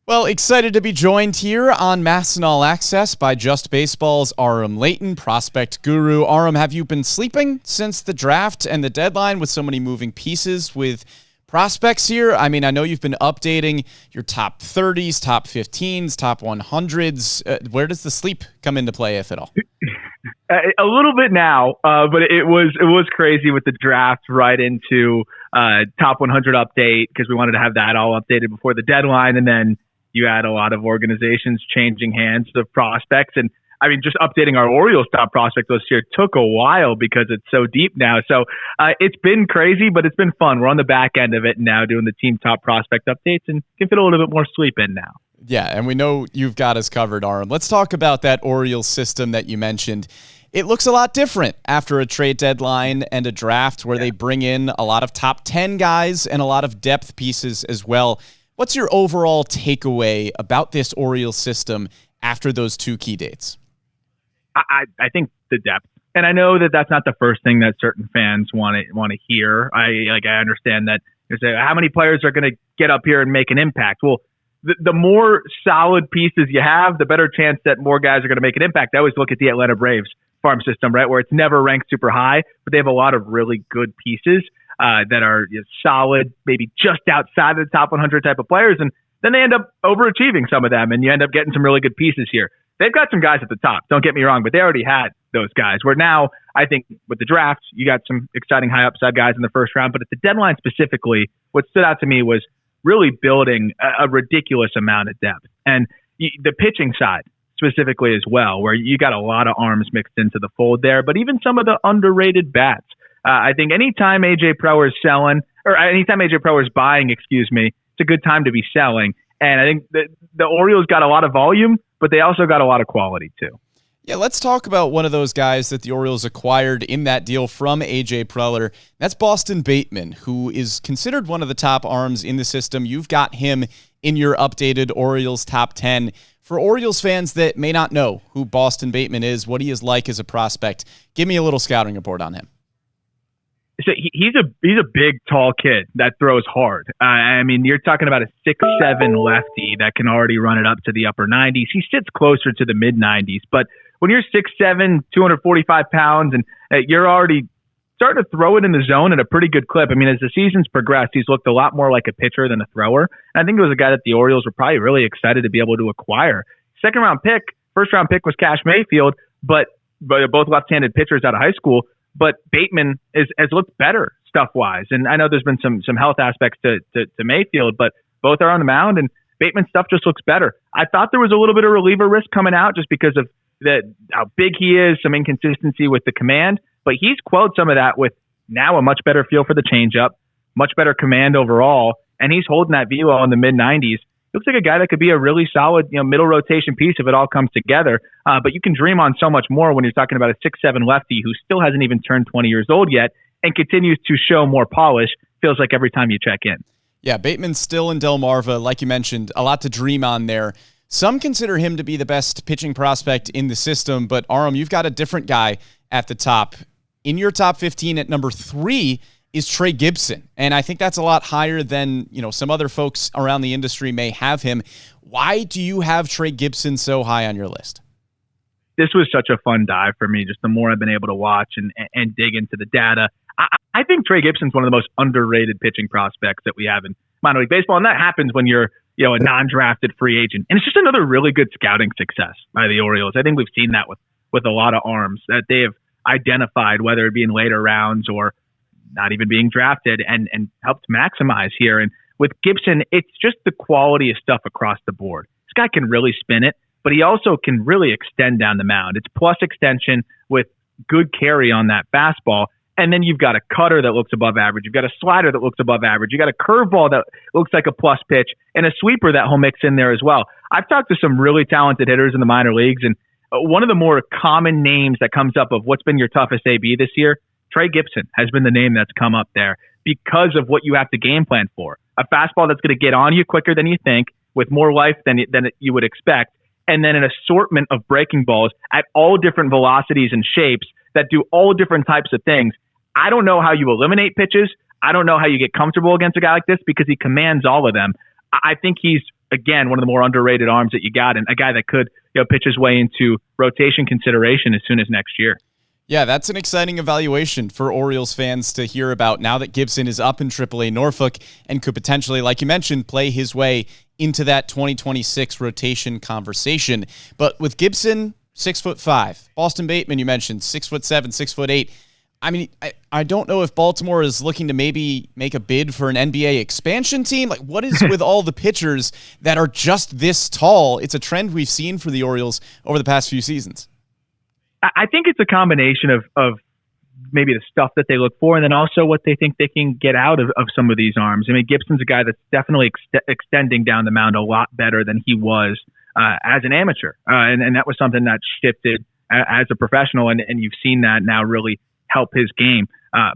Well, excited to be joined here on MASN All Access by Just Baseball's Aram Leighton, prospect guru. Aram, have you been sleeping since the draft and the deadline with so many moving pieces with prospects here? I mean, I know you've been updating your top 30s, top 15s, top 100s. Where does the sleep come into play, if at all? A little bit now, but it was crazy with the draft right into top 100 update because we wanted to have that all updated before the deadline, and then you had a lot of organizations changing hands of prospects. And I mean, just updating our Orioles top prospect list here took a while because it's so deep now. So it's been crazy, but it's been fun. We're on the back end of it now doing the team top prospect updates and can fit a little bit more sleep in now. Yeah, and we know you've got us covered, Aram. Let's talk about that Orioles system that you mentioned. It looks a lot different after a trade deadline and a draft where they bring in a lot of top 10 guys and a lot of depth pieces as well. What's your overall takeaway about this Orioles system after those two key dates? I think the depth, and I know that that's not the first thing that certain fans want to hear. I understand that you say how many players are going to get up here and make an impact. Well, the more solid pieces you have, the better chance that more guys are going to make an impact. I always look at the Atlanta Braves farm system, right, where it's never ranked super high, but they have a lot of really good pieces that are solid, maybe just outside of the top 100 type of players, and then they end up overachieving some of them, and you end up getting some really good pieces here. They've got some guys at the top, don't get me wrong, but they already had those guys, where now I think with the draft, you got some exciting high upside guys in the first round, but at the deadline specifically, what stood out to me was really building a ridiculous amount of depth. And the pitching side specifically as well, where you got a lot of arms mixed into the fold there, but even some of the underrated bats. I think anytime AJ Preller is selling, or anytime AJ Preller is buying, it's a good time to be selling. And I think the Orioles got a lot of volume, but they also got a lot of quality too. Yeah, let's talk about one of those guys that the Orioles acquired in that deal from AJ Preller. That's Boston Baitman, who is considered one of the top arms in the system. You've got him in your updated Orioles top 10. For Orioles fans that may not know who Boston Baitman is, what he is like as a prospect, give me a little scouting report on him. So he's a big, tall kid that throws hard. I mean, you're talking about a 6'7" lefty that can already run it up to the upper 90s. He sits closer to the mid 90s, but when you're 6'7", 245 pounds, and you're already starting to throw it in the zone at a pretty good clip. I mean, as the season's progressed, he's looked a lot more like a pitcher than a thrower. And I think it was a guy that the Orioles were probably really excited to be able to acquire. First round pick was Cash Mayfield, but both left-handed pitchers out of high school. But Baitman has looked better stuff-wise. And I know there's been some health aspects to Mayfield, but both are on the mound, and Bateman's stuff just looks better. I thought there was a little bit of reliever risk coming out just because of how big he is, some inconsistency with the command. But he's quelled some of that with now a much better feel for the changeup, much better command overall, and he's holding that velo in the mid-90s. Looks like a guy that could be a really solid, middle rotation piece if it all comes together. But you can dream on so much more when you're talking about a 6'7" lefty who still hasn't even turned 20 years old yet and continues to show more polish, feels like every time you check in. Yeah, Bateman's still in Delmarva, like you mentioned, a lot to dream on there. Some consider him to be the best pitching prospect in the system, but Aram, you've got a different guy at the top. In your top 15 at number 3 is Trey Gibson. And I think that's a lot higher than, some other folks around the industry may have him. Why do you have Trey Gibson so high on your list? This was such a fun dive for me, just the more I've been able to watch and dig into the data. I think Trey Gibson's one of the most underrated pitching prospects that we have in minor league baseball. And that happens when you're, a non-drafted free agent. And it's just another really good scouting success by the Orioles. I think we've seen that with a lot of arms that they have identified, whether it be in later rounds or not even being drafted, and helped maximize here. And with Gibson, it's just the quality of stuff across the board. This guy can really spin it, but he also can really extend down the mound. It's plus extension with good carry on that fastball. And then you've got a cutter that looks above average. You've got a slider that looks above average. You got a curveball that looks like a plus pitch and a sweeper that he'll mix in there as well. I've talked to some really talented hitters in the minor leagues, and one of the more common names that comes up of what's been your toughest AB this year, Trey Gibson has been the name that's come up there because of what you have to game plan for. A fastball that's going to get on you quicker than you think, with more life than you would expect, and then an assortment of breaking balls at all different velocities and shapes that do all different types of things. I don't know how you eliminate pitches. I don't know how you get comfortable against a guy like this because he commands all of them. I think he's again, one of the more underrated arms that you got, and a guy that could pitch his way into rotation consideration as soon as next year. Yeah, that's an exciting evaluation for Orioles fans to hear about now that Gibson is up in AAA Norfolk and could potentially, like you mentioned, play his way into that 2026 rotation conversation. But with Gibson, 6'5", Boston Baitman, you mentioned 6'7", 6'8". I mean, I don't know if Baltimore is looking to maybe make a bid for an NBA expansion team. Like, what is with all the pitchers that are just this tall? It's a trend we've seen for the Orioles over the past few seasons. I think it's a combination of maybe the stuff that they look for and then also what they think they can get out of some of these arms. I mean, Gibson's a guy that's definitely extending down the mound a lot better than he was as an amateur. And that was something that shifted as a professional, and you've seen that now really help his game.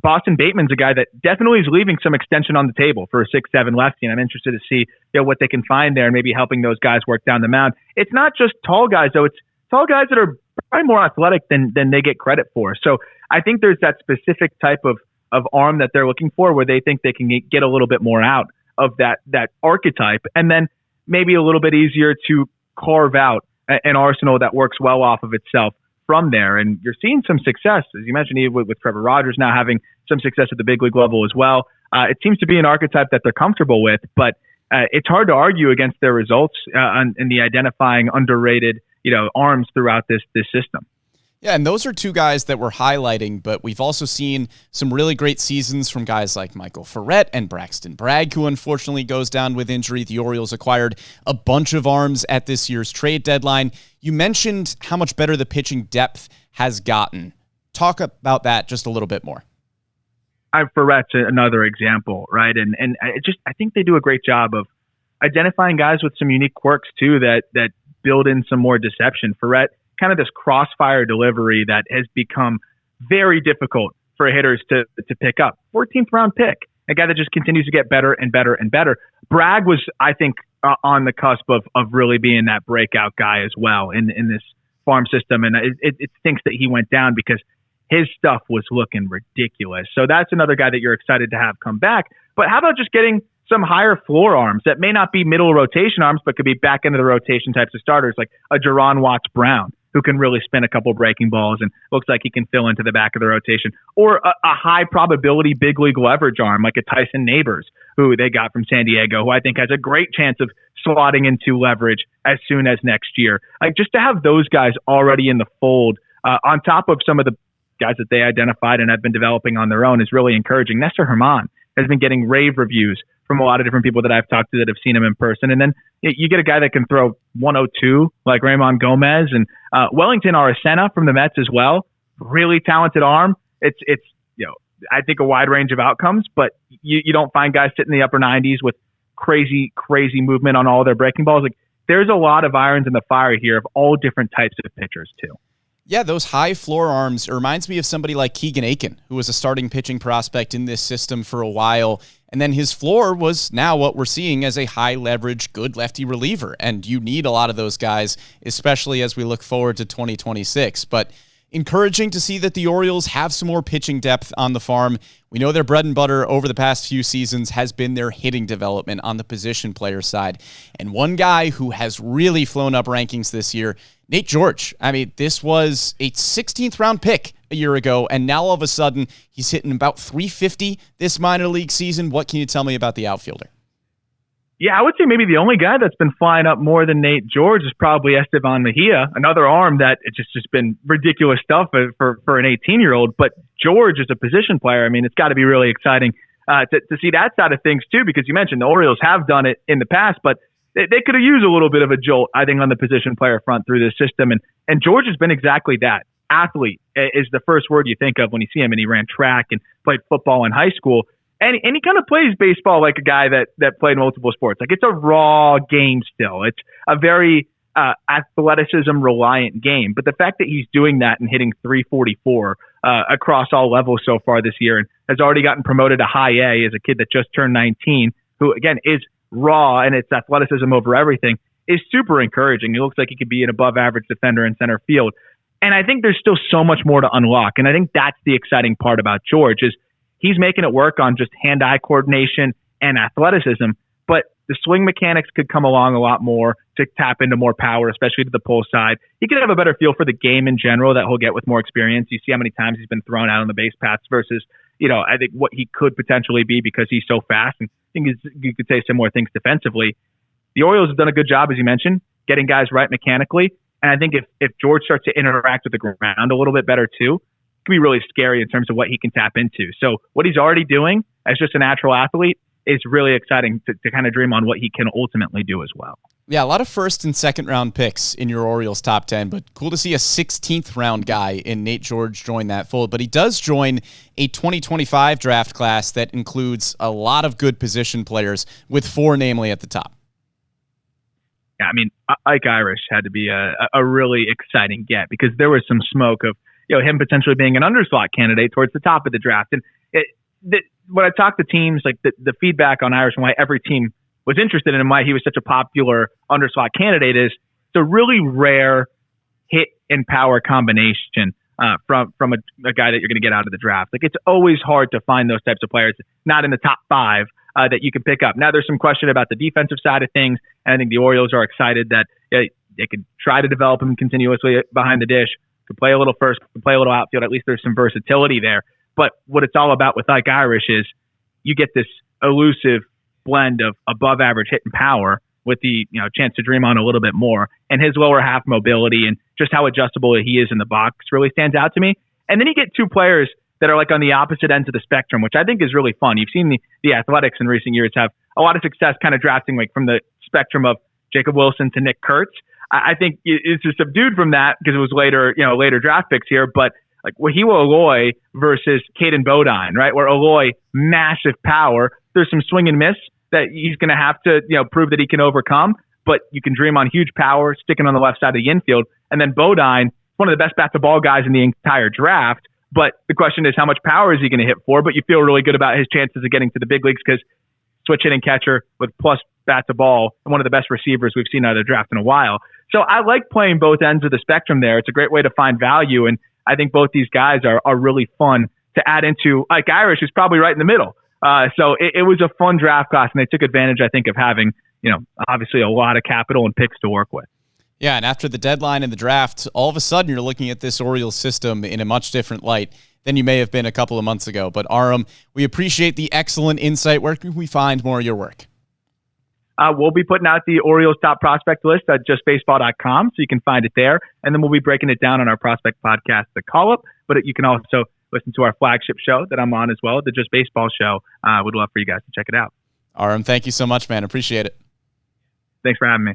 Boston Bateman's a guy that definitely is leaving some extension on the table for a 6'7" lefty, and I'm interested to see what they can find there and maybe helping those guys work down the mound. It's not just tall guys, though. It's tall guys that are probably more athletic than they get credit for. So I think there's that specific type of arm that they're looking for where they think they can get a little bit more out of that archetype, and then maybe a little bit easier to carve out an arsenal that works well off of itself from there. And you're seeing some success, as you mentioned, even with Trevor Rogers now having some success at the big league level as well. It seems to be an archetype that they're comfortable with, but it's hard to argue against their results in the identifying underrated arms throughout this system. Yeah, and those are two guys that we're highlighting, but we've also seen some really great seasons from guys like Michael Ferret and Braxton Bragg, who unfortunately goes down with injury. The Orioles acquired a bunch of arms at this year's trade deadline. You mentioned how much better the pitching depth has gotten. Talk about that just a little bit more. Ferret's another example, right? And I think they do a great job of identifying guys with some unique quirks too that build in some more deception. Ferret, kind of this crossfire delivery that has become very difficult for hitters to pick up. 14th round pick, a guy that just continues to get better and better and better. Bragg was, I think, on the cusp of really being that breakout guy as well in this farm system. And it stinks that he went down because his stuff was looking ridiculous. So that's another guy that you're excited to have come back. But how about just getting some higher floor arms that may not be middle rotation arms, but could be back into the rotation types of starters, like a Jaron Watts-Brown, who can really spin a couple breaking balls and looks like he can fill into the back of the rotation, or a high probability big league leverage arm like a Tyson Neighbors, who they got from San Diego, who I think has a great chance of slotting into leverage as soon as next year. Like, just to have those guys already in the fold on top of some of the guys that they identified and have been developing on their own is really encouraging. Nestor Herman has been getting rave reviews from a lot of different people that I've talked to that have seen him in person. And then you get a guy that can throw 102 like Raymond Gomez, and Wellington Aracena from the Mets as well. Really talented arm. It's I think a wide range of outcomes, but you don't find guys sitting in the upper 90s with crazy movement on all their breaking balls. Like, there's a lot of irons in the fire here of all different types of pitchers too. Yeah, those high floor arms, it reminds me of somebody like Keegan Aiken, who was a starting pitching prospect in this system for a while. And then his floor was now what we're seeing as a high leverage, good lefty reliever. And you need a lot of those guys, especially as we look forward to 2026. But encouraging to see that the Orioles have some more pitching depth on the farm. We know their bread and butter over the past few seasons has been their hitting development on the position player side. And one guy who has really flown up rankings this year, Nate George. I mean, this was a 16th round pick a year ago, and now all of a sudden he's hitting about 350 this minor league season. What can you tell me about the outfielder? Yeah, I would say maybe the only guy that's been flying up more than Nate George is probably Esteban Mejia, another arm that it's just been ridiculous stuff for an 18-year-old. But George is a position player. I mean, it's got to be really exciting to see that side of things too, because you mentioned the Orioles have done it in the past, but they could have used a little bit of a jolt, I think, on the position player front through this system. And George has been exactly that. Athlete is the first word you think of when you see him, and he ran track and played football in high school. And he kind of plays baseball like a guy that played multiple sports. Like, it's a raw game still. It's a very athleticism-reliant game. But the fact that he's doing that and hitting 344 across all levels so far this year and has already gotten promoted to high A as a kid that just turned 19, who, again, is raw and it's athleticism over everything, is super encouraging. He looks like he could be an above-average defender in center field. And I think there's still so much more to unlock. And I think that's the exciting part about George is he's making it work on just hand-eye coordination and athleticism, but The swing mechanics could come along a lot more to tap into more power, especially to the pull side. He could have a better feel for the game in general that he'll get with more experience. You see how many times he's been thrown out on the base paths versus, I think what he could potentially be because he's so fast. And I think you could say similar things defensively. The Orioles have done a good job, as you mentioned, getting guys right mechanically. And I think if George starts to interact with the ground a little bit better too, it can be really scary in terms of what he can tap into. So what he's already doing as just a natural athlete is really exciting to kind of dream on what he can ultimately do as well. Yeah, a lot of first and second round picks in your Orioles top 10, but cool to see a 16th round guy in Nate George join that fold. But he does join a 2025 draft class that includes a lot of good position players, with 4 namely at the top. Yeah, I mean, Ike Irish had to be a really exciting get because there was some smoke of him potentially being an underslot candidate towards the top of the draft. And when I talked to teams, like the feedback on Irish and why every team was interested in him, why he was such a popular underslot candidate is it's a really rare hit and power combination from a guy that you're going to get out of the draft. Like, it's always hard to find those types of players, not in the top 5 that you can pick up. Now, there's some question about the defensive side of things, and I think the Orioles are excited that they could try to develop him continuously behind the dish, could play a little first, could play a little outfield. At least there's some versatility there. But what it's all about with Ike Irish is you get this elusive blend of above average hit and power with the chance to dream on a little bit more, and his lower half mobility and just how adjustable he is in the box really stands out to me. And then you get 2 players that are like on the opposite ends of the spectrum, which I think is really fun. You've seen the Athletics in recent years have a lot of success kind of drafting like from the spectrum of Jacob Wilson to Nick Kurtz. I think it's just subdued from that because it was later draft picks here, but like Wahiwa Aloy versus Caden Bodine, right? Where Aloy, massive power. There's some swing and miss that he's going to have to, prove that he can overcome, but you can dream on huge power sticking on the left side of the infield. And then Bodine, one of the best bat to ball guys in the entire draft. But the question is, how much power is he going to hit for? But you feel really good about his chances of getting to the big leagues because switch hitting catcher with plus bat to ball and one of the best receivers we've seen out of the draft in a while. So I like playing both ends of the spectrum there. It's a great way to find value. And I think both these guys are really fun to add into. Ike Irish is probably right in the middle. So it was a fun draft class, and they took advantage, I think, of having, obviously a lot of capital and picks to work with. Yeah, and after the deadline in the draft, all of a sudden you're looking at this Orioles system in a much different light than you may have been a couple of months ago. But Aram, we appreciate the excellent insight. Where can we find more of your work? We'll be putting out the Orioles top prospect list at justbaseball.com, so you can find it there. And then we'll be breaking it down on our prospect podcast, The Call Up. But you can also listen to our flagship show that I'm on as well, the Just Baseball Show. Would love for you guys to check it out. Aram, thank you so much, man. Appreciate it. Thanks for having me.